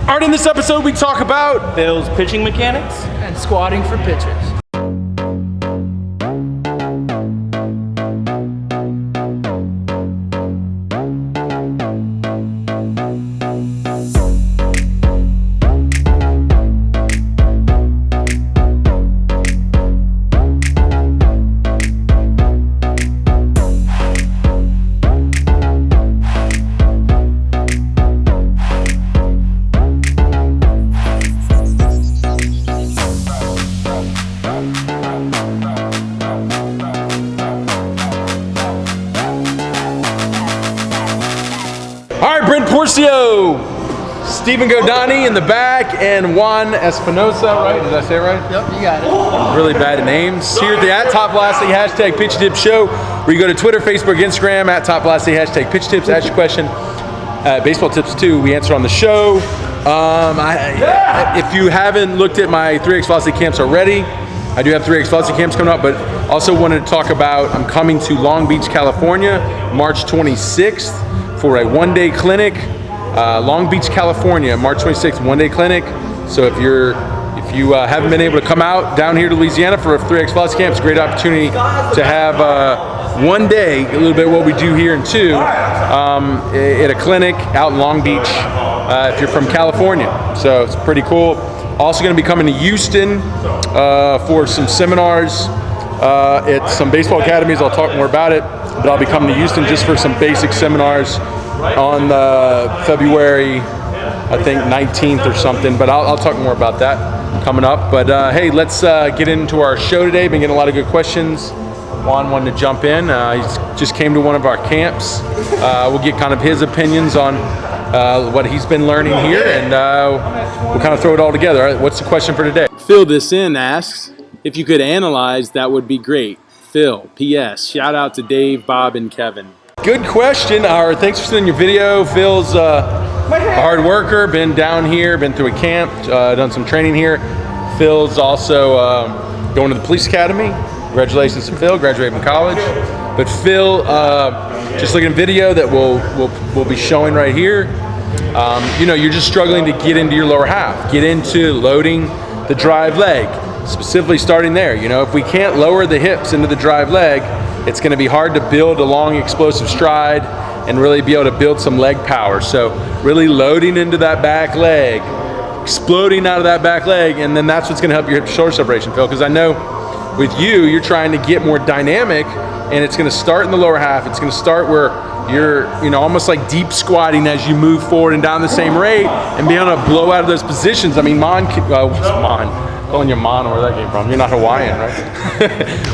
All right, in this episode, we talk about Phil's pitching mechanics and squatting for pitchers. Porcio, Stephen Godani in the back, and Juan Espinosa, right? Did I say it right? Yep, you got it. Really bad at names. Here at the Top Velocity hashtag Pitch Tip Show, where you go to Twitter, Facebook, Instagram, at Top Velocity hashtag Pitch Tips, ask your question. Baseball tips too, we answer on the show. If you haven't looked at my 3X Velocity camps already, I do have 3X Velocity camps coming up, but also wanted to talk about, I'm coming to Long Beach, California, March 26th for a one-day clinic. Long Beach, California, March 26th, one-day clinic. So if you haven't been able to come out down here to Louisiana for a 3X Velocity camp, it's a great opportunity to have one day, a little bit what we do here in two, at a clinic out in Long Beach if you're from California. So it's pretty cool. Also going to be coming to Houston for some seminars at some baseball academies. I'll talk more about it, but I'll be coming to Houston just for some basic seminars on February, I think 19th or something, but I'll talk more about that coming up. But hey, let's get into our show today. Been getting a lot of good questions. Juan wanted to jump in. He just came to one of our camps. We'll get kind of his opinions on what he's been learning here, and we'll kind of throw it all together. All right, what's the question for today? Phil This In asks, if you could analyze, that would be great. Phil, P.S. Shout out to Dave, Bob, and Kevin. Good question. Thanks for sending your video. Phil's a hard worker, been down here, been through a camp, done some training here. Phil's also going to the police academy. Congratulations to Phil, graduating from college. But Phil, just looking at video that we'll be showing right here, you're just struggling to get into your lower half, get into loading the drive leg, specifically starting there. If we can't lower the hips into the drive leg, it's going to be hard to build a long explosive stride and really be able to build some leg power. So really loading into that back leg, exploding out of that back leg, and then that's what's going to help your hip shoulder separation, Phil, because I know with you're trying to get more dynamic, and it's going to start in the lower half. It's going to start where you're almost like deep squatting as you move forward and down the same rate and be able to blow out of those positions. I mean, calling you Mon, where that came from. You're not Hawaiian, right?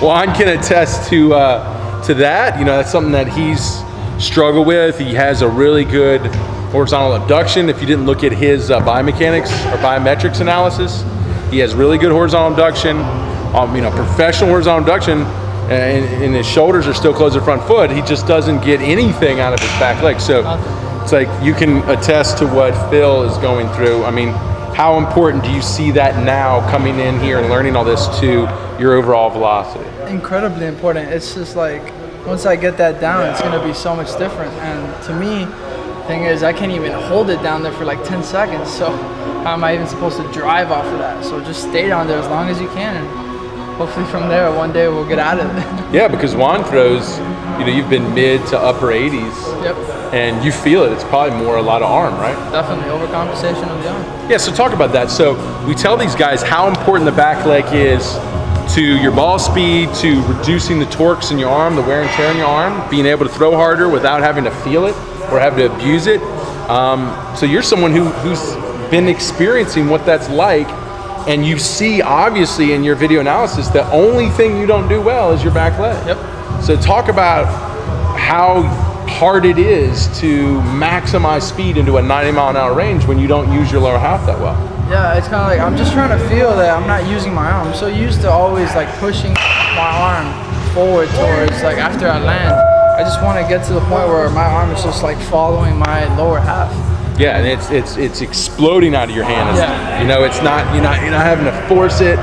Juan can attest to that. That's something that he's struggled with. He has a really good horizontal abduction. If you didn't look at his biomechanics or biometrics analysis, he has really good horizontal abduction. Professional horizontal abduction, and his shoulders are still close to the front foot. He just doesn't get anything out of his back leg. So it's like you can attest to what Phil is going through. I mean, how important do you see that now coming in here and learning all this to your overall velocity? Incredibly important. It's just like, once I get that down, it's going to be so much different. And to me, the thing is, I can't even hold it down there for like 10 seconds. So how am I even supposed to drive off of that? So just stay down there as long as you can. And hopefully from there, one day we'll get out of it. Yeah, because Juan throws, you've been mid to upper 80s. Yep. And you feel it. It's probably more a lot of arm, right? Definitely overcompensation of the arm. Yeah, so talk about that. So we tell these guys how important the back leg is to your ball speed, to reducing the torques in your arm, the wear and tear in your arm, being able to throw harder without having to feel it or have to abuse it. So you're someone who's been experiencing what that's like, and you see obviously in your video analysis the only thing you don't do well is your back leg. Yep. So talk about how hard it is to maximize speed into a 90-mile-an-hour range when you don't use your lower half that well. Yeah, it's kind of like I'm just trying to feel that I'm not using my arm. I'm so used to always like pushing my arm forward towards like after I land. I just want to get to the point where my arm is just like following my lower half. Yeah, and it's exploding out of your hand. Yeah. It's not you're not having to force it,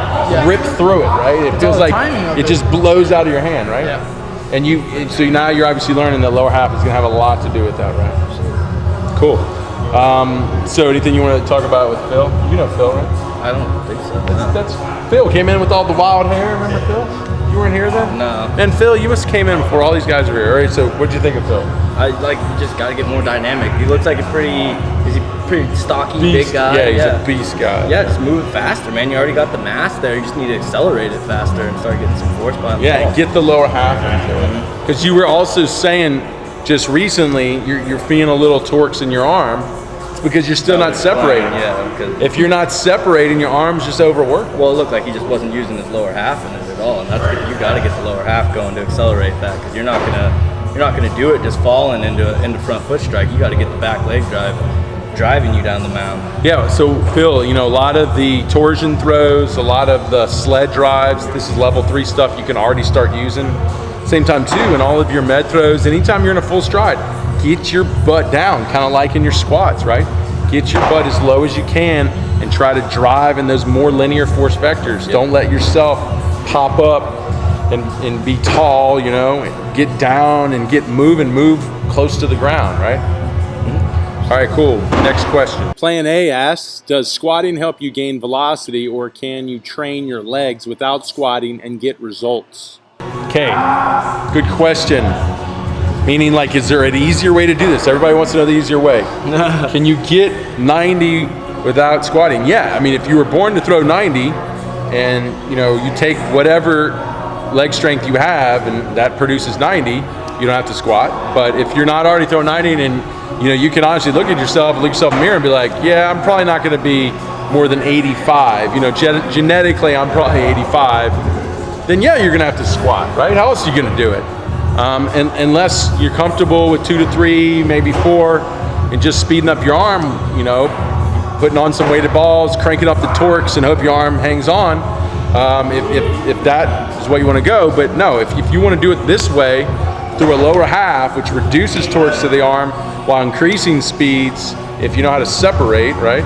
rip through it, right? It feels like it just blows out of your hand, right? Yeah. And so now you're obviously learning that lower half is going to have a lot to do with that, right? Cool. So anything you want to talk about with Phil? You know Phil, right? I don't think so. No. That's Phil came in with all the wild hair. Remember Phil? You weren't here then? No. And Phil, you must have came in before all these guys were here. All right, so what'd you think of Phil? I just got to get more dynamic. He looks like a pretty stocky, Beast. big guy. Yeah, he's a beast guy. Yeah, just move it faster, man. You already got the mass there. You just need to accelerate it faster and start getting some force behind the Yeah, ball. and get the lower half into it. Because you were also saying just recently you're feeling a little torques in your arm. It's because you're still not separating. Yeah, because If you're not separating, your arm's just overworked. well, it looked like he just wasn't using his lower half in it at all, and that's you got to get the lower half going to accelerate that, because you're not gonna do it just falling into front foot strike. You got to get the back leg drive driving you down the mound. Yeah, so Phil, a lot of the torsion throws, a lot of the sled drives, this is level 3 stuff you can already start using. Same time too, in all of your med throws, anytime you're in a full stride, get your butt down, kind of like in your squats, right? Get your butt as low as you can and try to drive in those more linear force vectors. Yep. Don't let yourself pop up and be tall, and get down and move close to the ground, right? All right, cool. Next question. Plan A asks, does squatting help you gain velocity, or can you train your legs without squatting and get results? Okay, good question. Meaning, like, is there an easier way to do this? Everybody wants to know the easier way. Can you get 90 without squatting? Yeah, I mean, if you were born to throw 90 and, you take whatever leg strength you have and that produces 90, you don't have to squat. But if you're not already throwing 90 and you can honestly look at yourself, look yourself in the mirror and be like, yeah, I'm probably not going to be more than 85. Genetically, I'm probably 85. Then yeah, you're going to have to squat, right? How else are you going to do it? And unless you're comfortable with 2 to 3, maybe 4, and just speeding up your arm, putting on some weighted balls, cranking up the torques, and hope your arm hangs on. If that is what you want to go, but no, if you want to do it this way, through a lower half, which reduces torques to the arm while increasing speeds, if you know how to separate, right?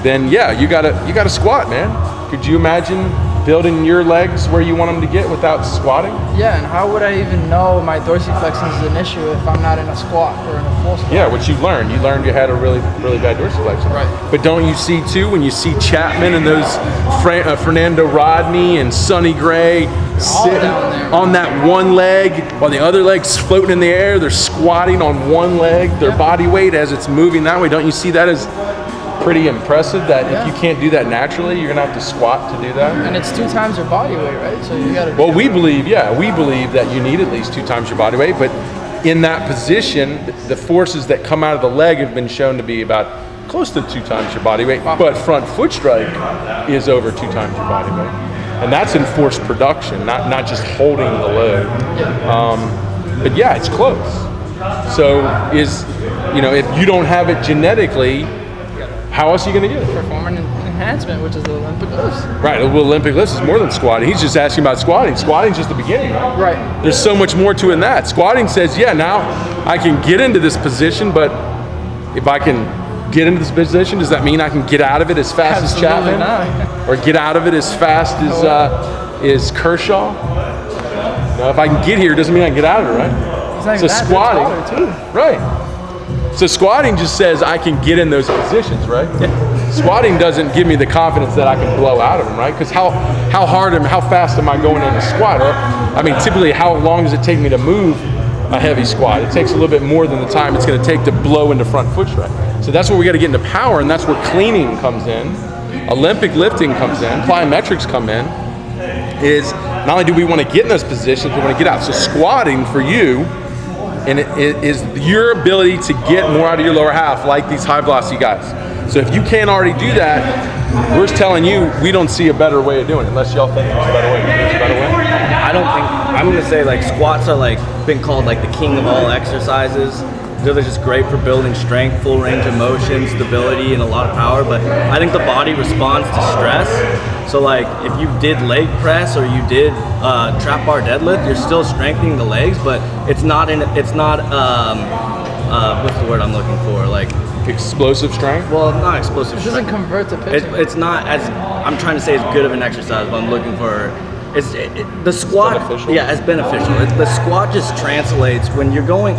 Then yeah, you gotta squat, man. Could you imagine building your legs where you want them to get without squatting? Yeah, and how would I even know my dorsiflexion is an issue if I'm not in a squat or in a full squat? Yeah, what you learned you had a really, really bad dorsiflexion. Right. But don't you see too, when you see Chapman and those Fernando Rodney and Sonny Gray sitting on that one leg while the other leg's floating in the air, they're squatting on one leg, their body weight as it's moving that way. Don't you see that as pretty impressive, that if you can't do that naturally, you're gonna have to squat to do that? And it's 2 times your body weight, right? So you gotta Well, we believe that you need at least 2 times your body weight, but in that position, the forces that come out of the leg have been shown to be about close to 2 times your body weight, but front foot strike is over 2 times your body weight. And that's in force production, not just holding the load. But yeah, it's close. So if you don't have it genetically, how else are you going to get it? performance enhancement, which is the Olympic lifts. Right, well, Olympic lifts is more than squatting. He's just asking about squatting. Squatting's just the beginning, right? Right. There's so much more to it than that. Squatting says, yeah, now I can get into this position, but if I can get into this position, does that mean I can get out of it as fast as Chapman? Not. Or get out of it as fast as Kershaw? No, if I can get here, doesn't mean I can get out of it, right? It's not So even that, squatting, they're taller, too. right? So squatting just says I can get in those positions, right? Squatting doesn't give me the confidence that I can blow out of them, right? Because how fast am I going in a squat? Or, I mean, typically, how long does it take me to move a heavy squat? It takes a little bit more than the time it's going to take to blow into front foot strike. So that's where we got to get into power, and that's where cleaning comes in, Olympic lifting comes in, plyometrics come in. Is not only do we want to get in those positions, we want to get out. So squatting for you, and it is your ability to get more out of your lower half, like these high velocity guys. So if you can't already do that, we're just telling you we don't see a better way of doing it, unless y'all think there's a better way. There's a better way? I don't think, I'm gonna say like squats are like been called like the king of all exercises. They're just great for building strength, full range of motion, stability, and a lot of power. But I think the body responds to stress. So like if you did leg press or you did trap bar deadlift, you're still strengthening the legs, but it's not what's the word I'm looking for? Like Explosive strength? well, not explosive It doesn't strength. convert to pitching. It's not as, I'm trying to say as good of an exercise, but I'm looking for The squat, beneficial? yeah, it's beneficial. The squat just translates when you're going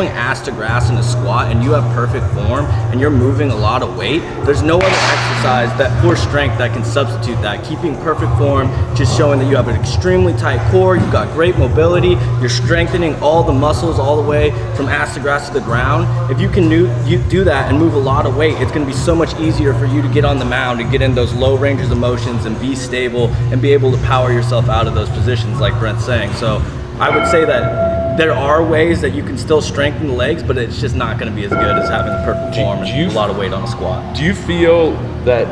ass to grass in a squat and you have perfect form and you're moving a lot of weight. There's no other exercise that for strength that can substitute that. Keeping perfect form, just showing that you have an extremely tight core, you've got great mobility, you're strengthening all the muscles all the way from ass to grass to the ground. If you can do that and move a lot of weight, it's going to be so much easier for you to get on the mound and get in those low ranges of motions and be stable and be able to power yourself out of those positions like Brent's saying. So I would say that there are ways that you can still strengthen the legs, but it's just not going to be as good as having the perfect form and a lot of weight on a squat. Do you feel that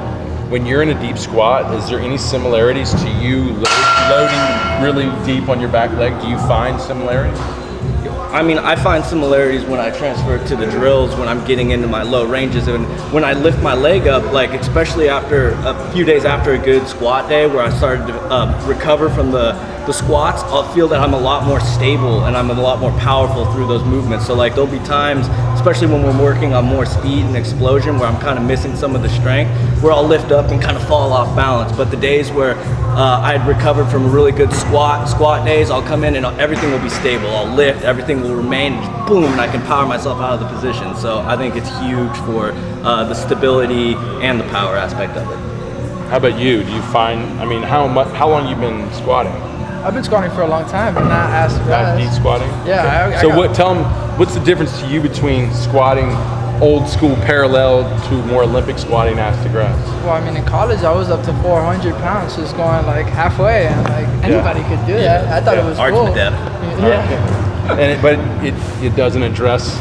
when you're in a deep squat, is there any similarities to you loading really deep on your back leg? Do you find similarities? I mean, I find similarities when I transfer to the drills, when I'm getting into my low ranges, and when I lift my leg up, like especially after a few days after a good squat day where I started to recover from the squats, I'll feel that I'm a lot more stable and I'm a lot more powerful through those movements. So like there'll be times, especially when we're working on more speed and explosion, where I'm kind of missing some of the strength, where I'll lift up and kind of fall off balance. But the days where I'd recovered from a really good squat days, I'll come in and everything will be stable. I'll lift, everything will remain, boom, and I can power myself out of the position. So I think it's huge for the stability and the power aspect of it. How about you? Do you find, I mean, how long you been squatting? I've been squatting for a long time, but not ass to grass. Deep squatting? Yeah. Okay. Tell them, what's the difference to you between squatting old school parallel to more Olympic squatting ass to grass? Well, I mean, in college, I was up to 400 pounds, just going like halfway, and like anybody could do that. I thought it was Arch cool. to depth. Yeah. But it doesn't address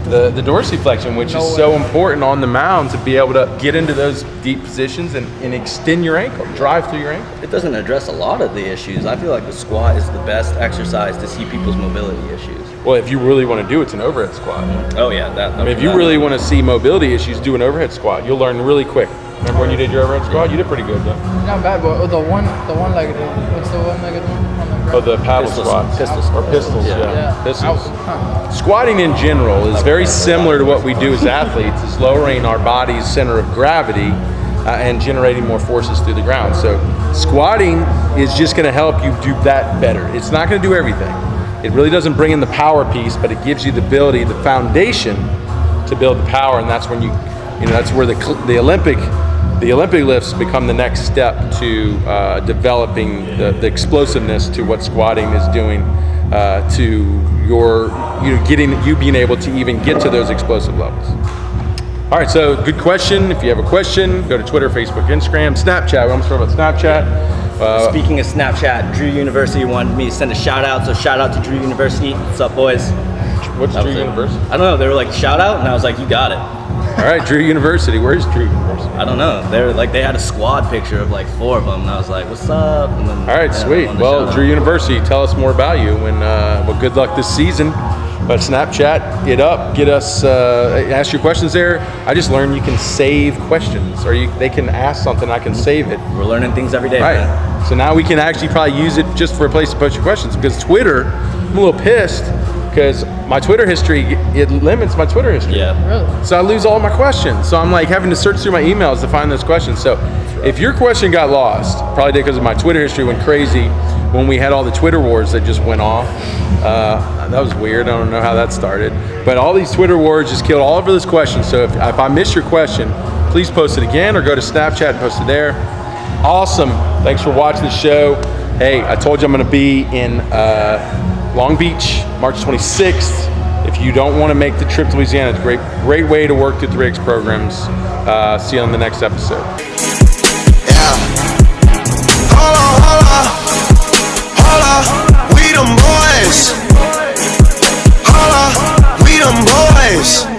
the dorsiflexion, which is so important on the mound to be able to get into those deep positions and extend your ankle, drive through your ankle. It doesn't address a lot of the issues. I feel like the squat is the best exercise to see people's mobility issues. Well, if you really want to do it, it's an overhead squat. Oh yeah, I mean, if you really want to see mobility issues, do an overhead squat. You'll learn really quick. Remember when you did your overhead squat? You did pretty good, though. Not bad, but the one-legged one. What's the one-legged one? On the ground? Oh, the paddle Pistols. squats. Pistols. Or pistols, Yeah. yeah. Pistols. Huh. Squatting in general is very similar to what we do as athletes. It's lowering our body's center of gravity and generating more forces through the ground. So squatting is just going to help you do that better. It's not going to do everything. It really doesn't bring in the power piece, but it gives you the ability, the foundation to build the power, and that's when that's where the Olympic lifts become the next step to developing the explosiveness to what squatting is doing to your, being able to even get to those explosive levels. All right, so good question. If you have a question, go to Twitter, Facebook, Instagram, Snapchat. We almost forgot about Snapchat. Speaking of Snapchat, Drew University wanted me to send a shout out. So shout out to Drew University. What's up, boys? What's Drew University? I don't know. They were like, shout out, and I was like, you got it. All right, Drew University. Where's Drew University? I don't know. They had a squad picture of like 4 of them, and I was like, "What's up?" And then, all right, sweet. Well, Drew University, tell us more about you, and well, good luck this season. But Snapchat it up, get us, ask your questions there. I just learned you can save questions, or they can ask something, I can save it. We're learning things every day. Right. Man. So now we can actually probably use it just for a place to post your questions, because Twitter, I'm a little pissed because my Twitter history, it limits my Twitter history. Yeah. Really? So I lose all my questions. So I'm like having to search through my emails to find those questions. So if your question got lost, probably did because of my Twitter history went crazy when we had all the Twitter wars that just went off. That was weird. I don't know how that started. But all these Twitter wars just killed all of those questions. So if I miss your question, please post it again or go to Snapchat and post it there. Awesome. Thanks for watching the show. Hey, I told you I'm going to be in Long Beach, March 26th. If you don't want to make the trip to Louisiana, it's a great way to work through 3X programs. See you on the next episode. Yeah. Hold on, we them boys. Hold on, we them boys.